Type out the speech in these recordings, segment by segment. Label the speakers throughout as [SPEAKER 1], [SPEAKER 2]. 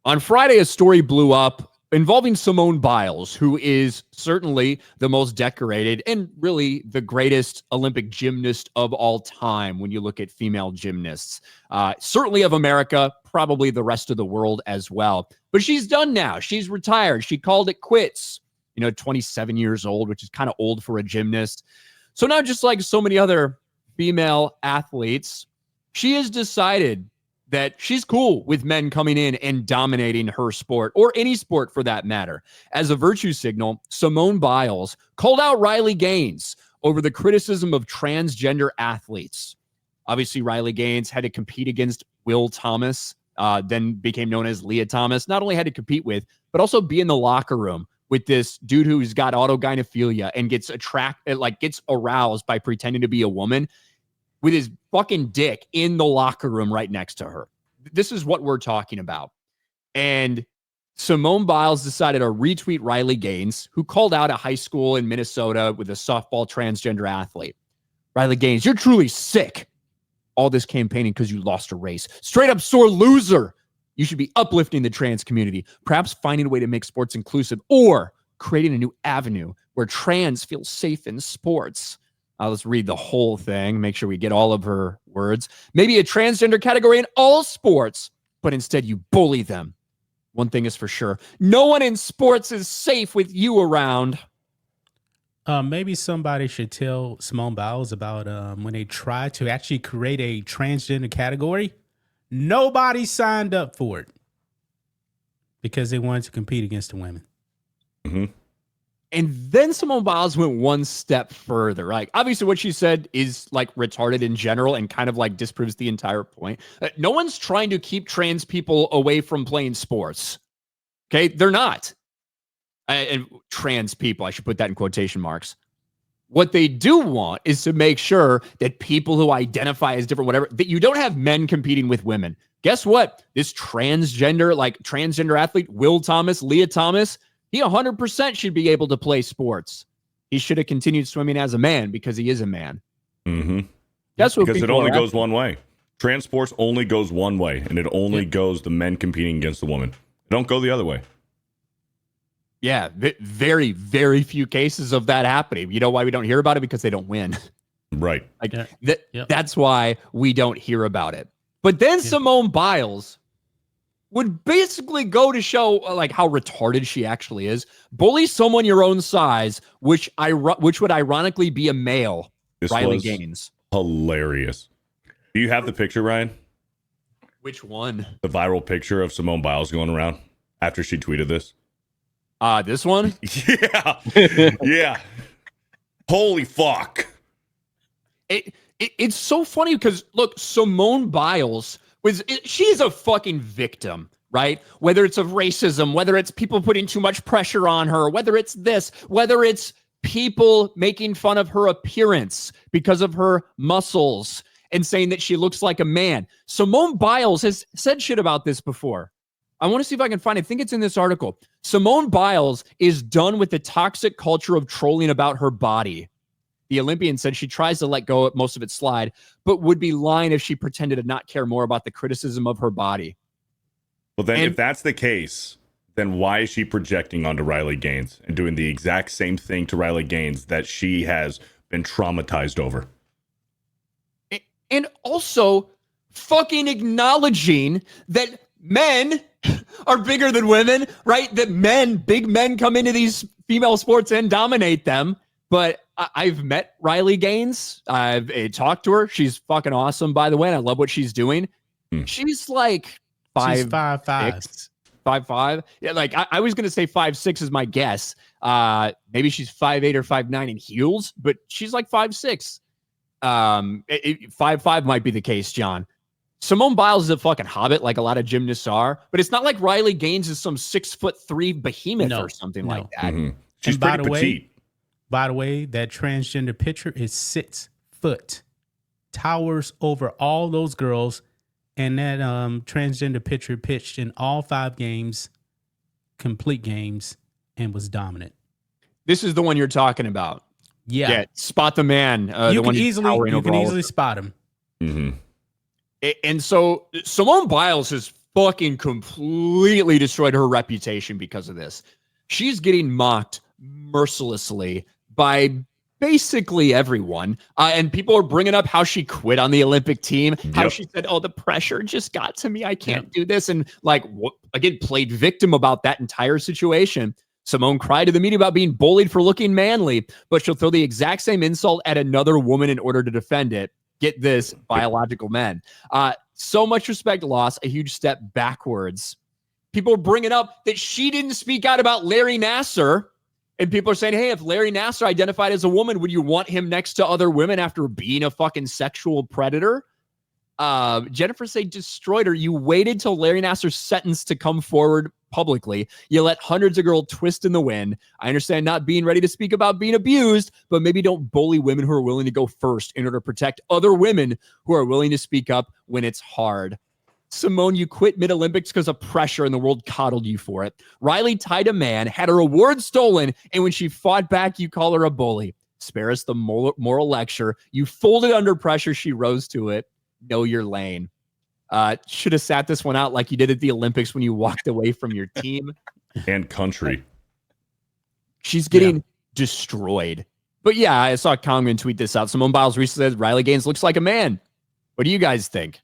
[SPEAKER 1] On Friday, a story blew up involving Simone Biles, who is certainly the most decorated and really the greatest Olympic gymnast of all time when you look at female gymnasts. Certainly of America, probably the rest of the world as well. But she's done now. She's retired. She called it quits. 27 years old, which is kind of old for a gymnast. So now, just like so many other female athletes, she has decided that she's cool with men coming in and dominating her sport, or any sport for that matter. As a virtue signal, Simone Biles called out Riley Gaines over the criticism of transgender athletes. Obviously, Riley Gaines had to compete against Will Thomas, then became known as Leah Thomas. Not only had to compete with, but also be in the locker room with this dude who's got autogynephilia and gets aroused by pretending to be a woman with his fucking dick in the locker room right next to her. This is what we're talking about. And Simone Biles decided to retweet Riley Gaines, who called out a high school in Minnesota with a softball transgender athlete. Riley Gaines, you're truly sick. All this campaigning because you lost a race. Straight up sore loser. You should be uplifting the trans community, perhaps finding a way to make sports inclusive, or creating a new avenue where trans feel safe in sports. Let's read the whole thing, make sure we get all of her words. Maybe a transgender category in all sports, but instead you bully them. One thing is for sure, no one in sports is safe with you around.
[SPEAKER 2] Maybe somebody should tell Simone Biles about when they tried to actually create a transgender category. Nobody signed up for it because they wanted to compete against the women.
[SPEAKER 1] Mm-hmm. And then Simone Biles went one step further. Like, obviously what she said is like retarded in general and kind of like disproves the entire point. No one's trying to keep trans people away from playing sports. Okay, they're not. And trans people, I should put that in quotation marks. What they do want is to make sure that people who identify as different, whatever, that you don't have men competing with women. Guess what? This transgender athlete, Will Thomas, Leah Thomas, he 100% should be able to play sports. He should have continued swimming as a man because he is a man.
[SPEAKER 3] Mm-hmm.
[SPEAKER 1] That's what
[SPEAKER 3] because it only goes one way. Trans sports only goes one way, and it only goes the men competing against the woman. It don't go the other way.
[SPEAKER 1] Yeah, very, very few cases of that happening. You know why we don't hear about it? Because they don't win.
[SPEAKER 3] Right.
[SPEAKER 1] That's why we don't hear about it. But then Simone Biles would basically go to show like how retarded she actually is. Bully someone your own size, which would ironically be a male.
[SPEAKER 3] This
[SPEAKER 1] Riley
[SPEAKER 3] was
[SPEAKER 1] Gaines.
[SPEAKER 3] Hilarious. Do you have the picture, Ryan?
[SPEAKER 1] Which one?
[SPEAKER 3] The viral picture of Simone Biles going around after she tweeted this.
[SPEAKER 1] This one?
[SPEAKER 3] Yeah. Yeah. Holy fuck.
[SPEAKER 1] It's so funny because, look, Simone Biles she's a fucking victim, right? Whether it's of racism, whether it's people putting too much pressure on her, whether it's this, whether it's people making fun of her appearance because of her muscles and saying that she looks like a man. Simone Biles has said shit about this before. I want to see if I can find it. I think it's in this article. Simone Biles is done with the toxic culture of trolling about her body. The Olympian said she tries to let go of most of its slide, but would be lying if she pretended to not care more about the criticism of her body.
[SPEAKER 3] Well, then if that's the case, then why is she projecting onto Riley Gaines and doing the exact same thing to Riley Gaines that she has been traumatized over?
[SPEAKER 1] And also fucking acknowledging that men are bigger than women, right? That big men come into these female sports and dominate them. But I've met Riley Gaines. I've talked to her. She's fucking awesome, by the way. And I love what she's doing. She's like 5'5". 5'5". Yeah, like I was going to say 5'6" is my guess. Maybe she's 5'8" or 5'9" in heels, but she's like 5'6". 5'5" might be the case, John. Simone Biles is a fucking hobbit, like a lot of gymnasts are, but it's not like Riley Gaines is some 6'3" behemoth or something like that.
[SPEAKER 3] Mm-hmm. She's pretty petite.
[SPEAKER 2] By the way, that transgender picture is 6 foot, towers over all those girls, and that transgender picture pitched in all 5 games, complete games, and was dominant.
[SPEAKER 1] This is the one you're talking about.
[SPEAKER 2] Yeah.
[SPEAKER 1] Spot the man.
[SPEAKER 2] You can easily spot him.
[SPEAKER 3] Mm-hmm.
[SPEAKER 1] And so Simone Biles has fucking completely destroyed her reputation because of this. She's getting mocked mercilessly by basically everyone. And people are bringing up how she quit on the Olympic team, how she said, oh, the pressure just got to me. I can't do this. And like, again, played victim about that entire situation. Simone cried to the media about being bullied for looking manly, but she'll throw the exact same insult at another woman in order to defend it. Get this, biological men. So much respect lost, a huge step backwards. People are bringing up that she didn't speak out about Larry Nassar. And people are saying, hey, if Larry Nassar identified as a woman, would you want him next to other women after being a fucking sexual predator? Jennifer Say destroyed her. You waited till Larry Nassar's sentence to come forward publicly. You let hundreds of girls twist in the wind. I understand not being ready to speak about being abused, but maybe don't bully women who are willing to go first in order to protect other women who are willing to speak up when it's hard. Simone, you quit mid-Olympics because of pressure and the world coddled you for it. Riley tied a man, had her award stolen, and when she fought back, you call her a bully. Spare us the moral lecture. You folded under pressure. She rose to it. Know your lane. Should have sat this one out like you did at the Olympics when you walked away from your team.
[SPEAKER 3] And country.
[SPEAKER 1] She's getting destroyed. But yeah, I saw Congress tweet this out. Simone Biles recently said Riley Gaines looks like a man. What do you guys think?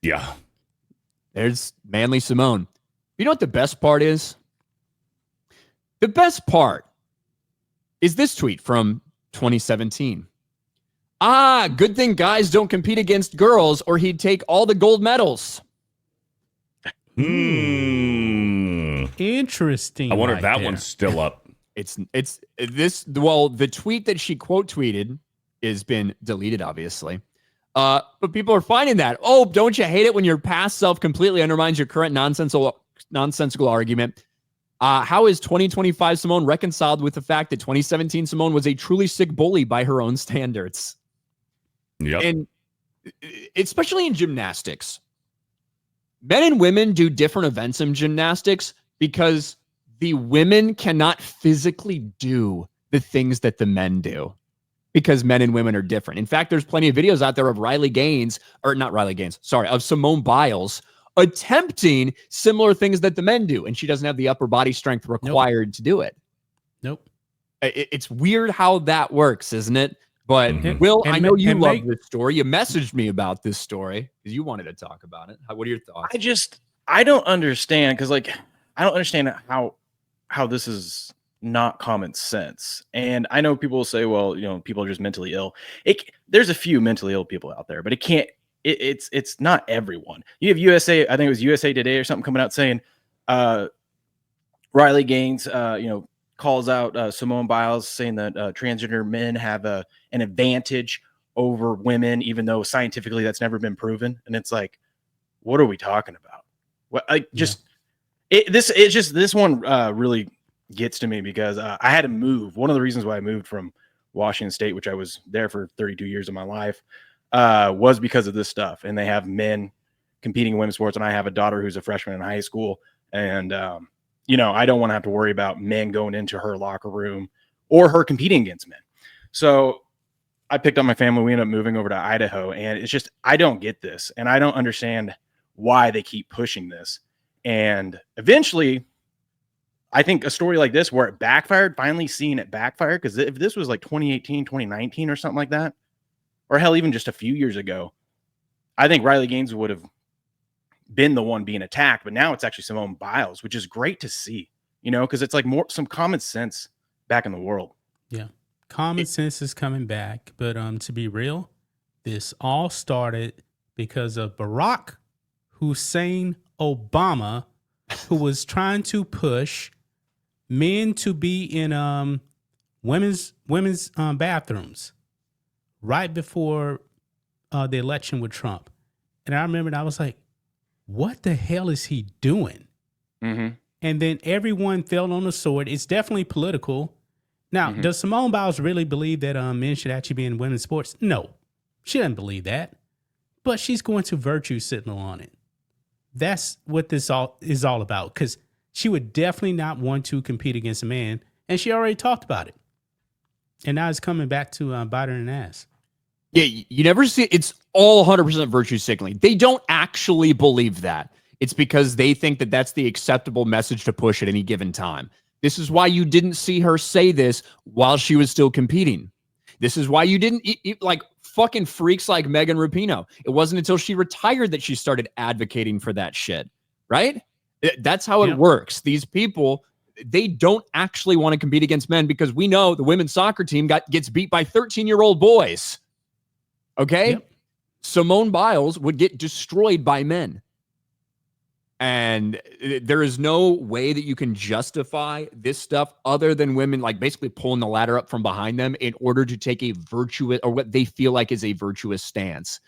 [SPEAKER 3] Yeah.
[SPEAKER 1] There's manly Simone. You know what the best part is? The best part is this tweet from 2017. Good thing guys don't compete against girls or he'd take all the gold medals.
[SPEAKER 2] Interesting.
[SPEAKER 3] I wonder if that one's still up.
[SPEAKER 1] It's this. Well, the tweet that she quote tweeted has been deleted, obviously. But people are finding that. Oh, don't you hate it when your past self completely undermines your current nonsensical argument? How is 2025 Simone reconciled with the fact that 2017 Simone was a truly sick bully by her own standards?
[SPEAKER 3] Yep.
[SPEAKER 1] And especially in gymnastics, men and women do different events in gymnastics because the women cannot physically do the things that the men do because men and women are different. In fact, there's plenty of videos out there of of Simone Biles attempting similar things that the men do, and she doesn't have the upper body strength required to do it.
[SPEAKER 2] Nope.
[SPEAKER 1] It's weird how that works, isn't it? But Will, I know you love this story. You messaged me about this story because you wanted to talk about it. What are your thoughts?
[SPEAKER 4] I don't understand because I don't understand how this is not common sense. And I know people will say, well, people are just mentally ill. There's a few mentally ill people out there, but it's not everyone. You have USA, I think it was USA Today or something coming out saying Riley Gaines, calls out Simone Biles saying that transgender men have an advantage over women, even though scientifically that's never been proven. And it's like, what are we talking about? This one really gets to me because I had to move. One of the reasons why I moved from Washington State, which I was there for 32 years of my life, was because of this stuff. And they have men competing in women's sports, and I have a daughter who's a freshman in high school, and I don't want to have to worry about men going into her locker room or her competing against men. So I picked up my family. We ended up moving over to Idaho, and it's just, I don't get this, and I don't understand why they keep pushing this. And eventually, I think a story like this where it backfired, finally seeing it backfire, because if this was like 2018, 2019 or something like that, or hell, even just a few years ago, I think Riley Gaines would have been the one being attacked. But now it's actually Simone Biles, which is great to see, because it's like some common sense back in the world.
[SPEAKER 2] Yeah. Common sense is coming back. But to be real, this all started because of Barack Hussein Obama, who was trying to push men to be in women's bathrooms right before the election with Trump. And I remember I was like, what the hell is he doing?
[SPEAKER 4] Mm-hmm.
[SPEAKER 2] And then everyone fell on the sword. It's definitely political. Now, does Simone Biles really believe that men should actually be in women's sports? No, she doesn't believe that. But she's going to virtue signal on it. That's what this is all about, because she would definitely not want to compete against a man, and she already talked about it. And now it's coming back to bite her in the ass. Yeah,
[SPEAKER 1] you never see it's all 100% virtue signaling. They don't actually believe that. It's because they think that that's the acceptable message to push at any given time. This is why you didn't see her say this while she was still competing. This is why you didn't like fucking freaks like Megan Rapinoe. It wasn't until she retired that she started advocating for that shit, right? That's how it works. These people, they don't actually want to compete against men because we know the women's soccer team gets beat by 13-year-old boys. Okay? Yep. Simone Biles would get destroyed by men. And there is no way that you can justify this stuff other than women like basically pulling the ladder up from behind them in order to take a virtuous or what they feel like is a virtuous stance.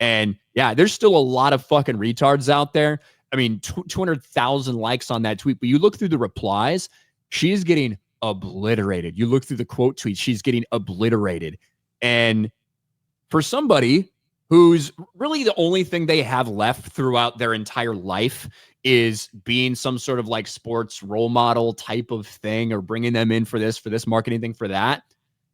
[SPEAKER 1] And yeah, there's still a lot of fucking retards out there. I mean, 200,000 likes on that tweet, but you look through the replies, she's getting obliterated. You look through the quote tweets, she's getting obliterated. And for somebody who's really the only thing they have left throughout their entire life is being some sort of like sports role model type of thing or bringing them in for this marketing thing, for that.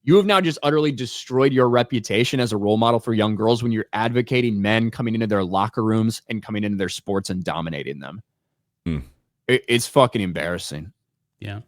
[SPEAKER 1] You have now just utterly destroyed your reputation as a role model for young girls when you're advocating men coming into their locker rooms and coming into their sports and dominating them. It's fucking embarrassing.
[SPEAKER 2] Yeah.